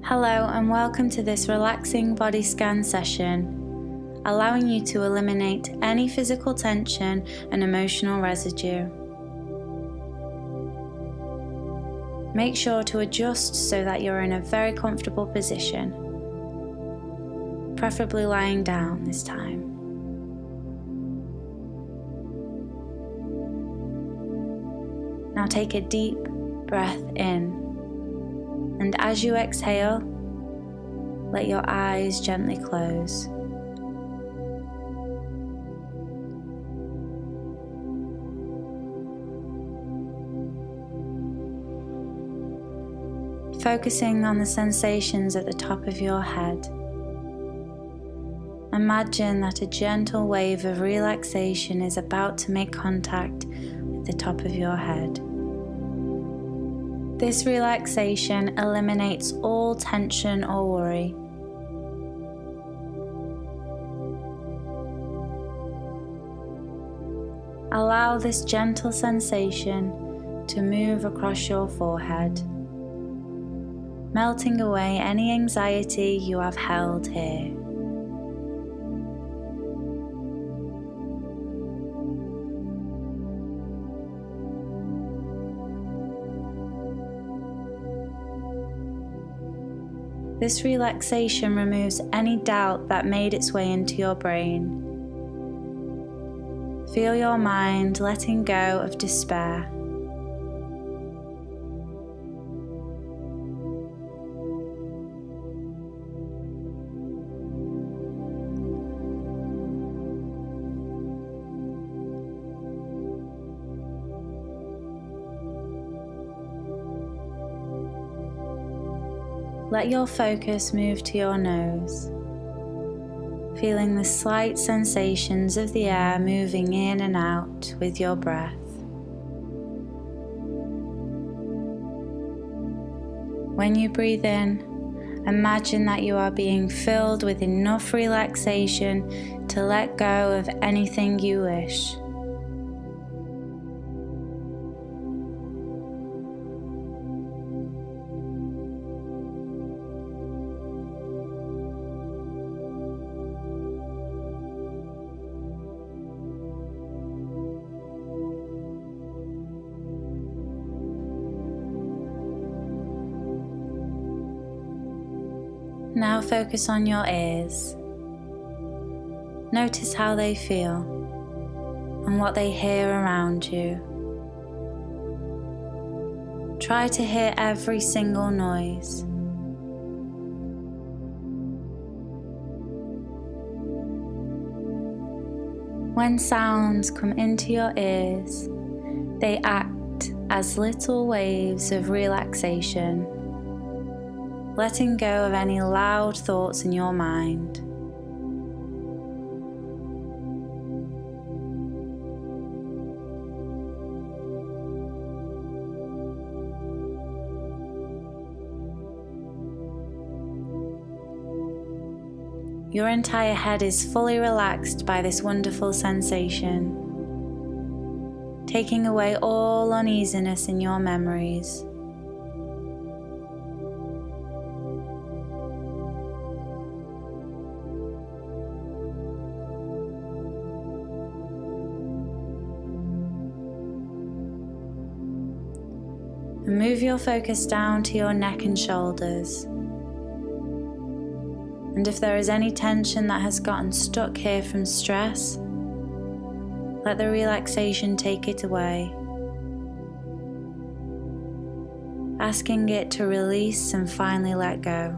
Hello and welcome to this relaxing body scan session, allowing you to eliminate any physical tension and emotional residue. Make sure to adjust so that you're in a very comfortable position, preferably lying down this time. Now take a deep breath in. And as you exhale, let your eyes gently close. Focusing on the sensations at the top of your head. Imagine that a gentle wave of relaxation is about to make contact with the top of your head. This relaxation eliminates all tension or worry. Allow this gentle sensation to move across your forehead, melting away any anxiety you have held here. This relaxation removes any doubt that made its way into your brain. Feel your mind letting go of despair. Let your focus move to your nose, feeling the slight sensations of the air moving in and out with your breath. When you breathe in, imagine that you are being filled with enough relaxation to let go of anything you wish. Now focus on your ears. Notice how they feel and what they hear around you. Try to hear every single noise. When sounds come into your ears, they act as little waves of relaxation, letting go of any loud thoughts in your mind. Your entire head is fully relaxed by this wonderful sensation, taking away all uneasiness in your memories. And move your focus down to your neck and shoulders. And if there is any tension that has gotten stuck here from stress, let the relaxation take it away, asking it to release and finally let go.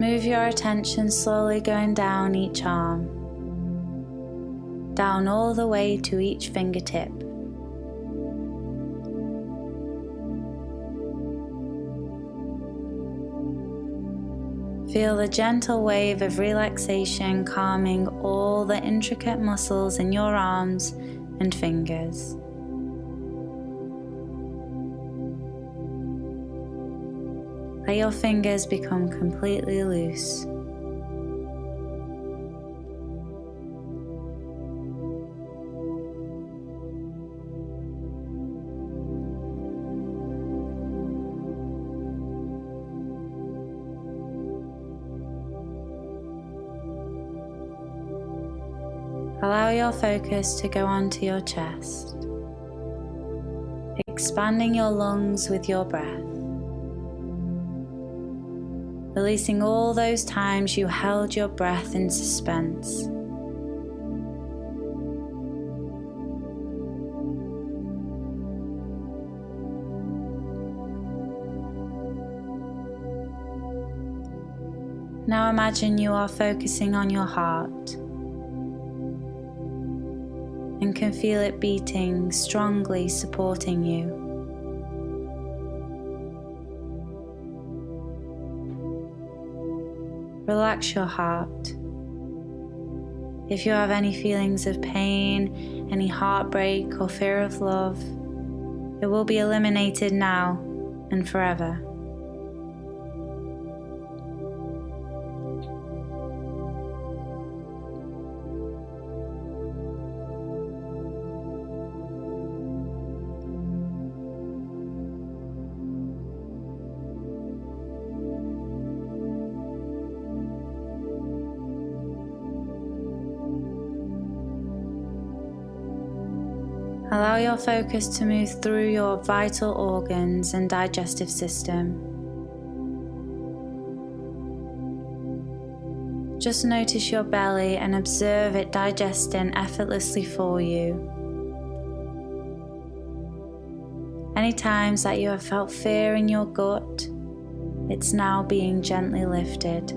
Move your attention slowly going down each arm, down all the way to each fingertip. Feel the gentle wave of relaxation calming all the intricate muscles in your arms and fingers. Let your fingers become completely loose. Allow your focus to go onto your chest, expanding your lungs with your breath, releasing all those times you held your breath in suspense. Now imagine you are focusing on your heart and can feel it beating strongly, supporting you. Relax your heart. If you have any feelings of pain, any heartbreak or fear of love, it will be eliminated now and forever. Allow your focus to move through your vital organs and digestive system. Just notice your belly and observe it digesting effortlessly for you. Any times that you have felt fear in your gut, it's now being gently lifted.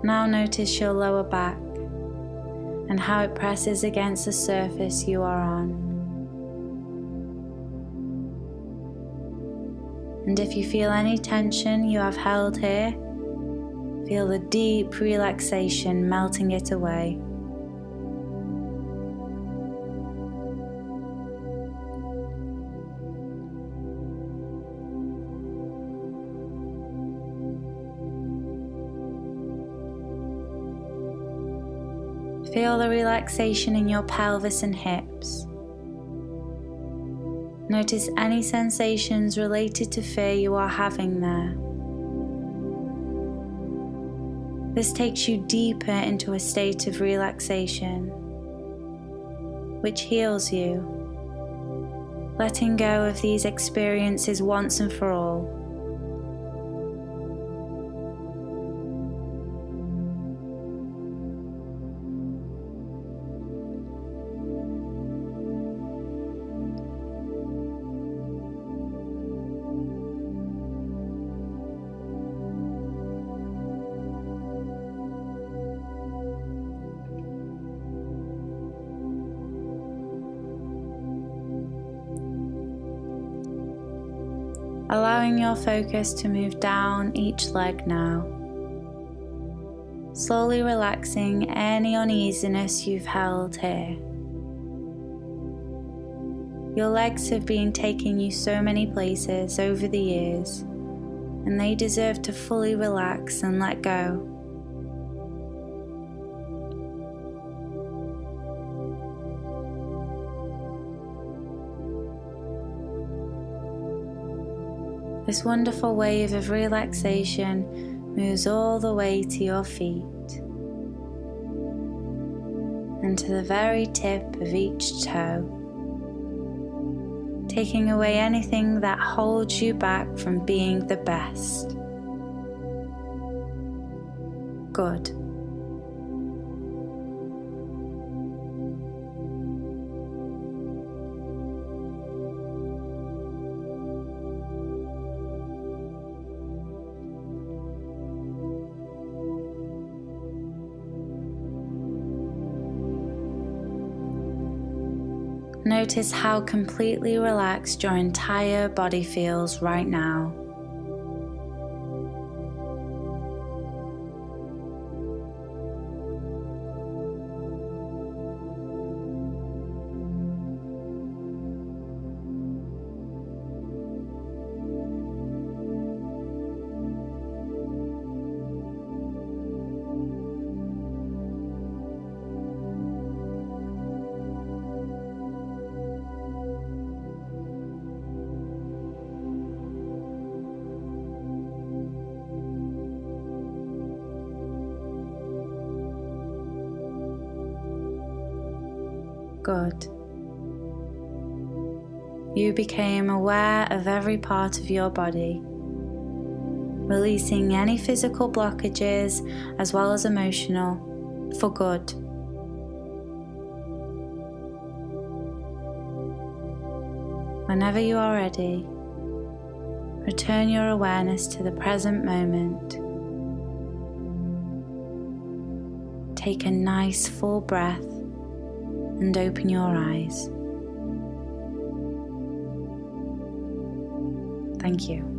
Now notice your lower back and how it presses against the surface you are on. And if you feel any tension you have held here, feel the deep relaxation melting it away. Feel the relaxation in your pelvis and hips. Notice any sensations related to fear you are having there. This takes you deeper into a state of relaxation, which heals you, letting go of these experiences once and for all. Allowing your focus to move down each leg now, slowly relaxing any uneasiness you've held here. Your legs have been taking you so many places over the years, and they deserve to fully relax and let go. This wonderful wave of relaxation moves all the way to your feet and to the very tip of each toe, taking away anything that holds you back from being the best. Good. Notice how completely relaxed your entire body feels right now. Good. You became aware of every part of your body, releasing any physical blockages as well as emotional, for good. Whenever you are ready, return your awareness to the present moment. Take a nice full breath and open your eyes. Thank you.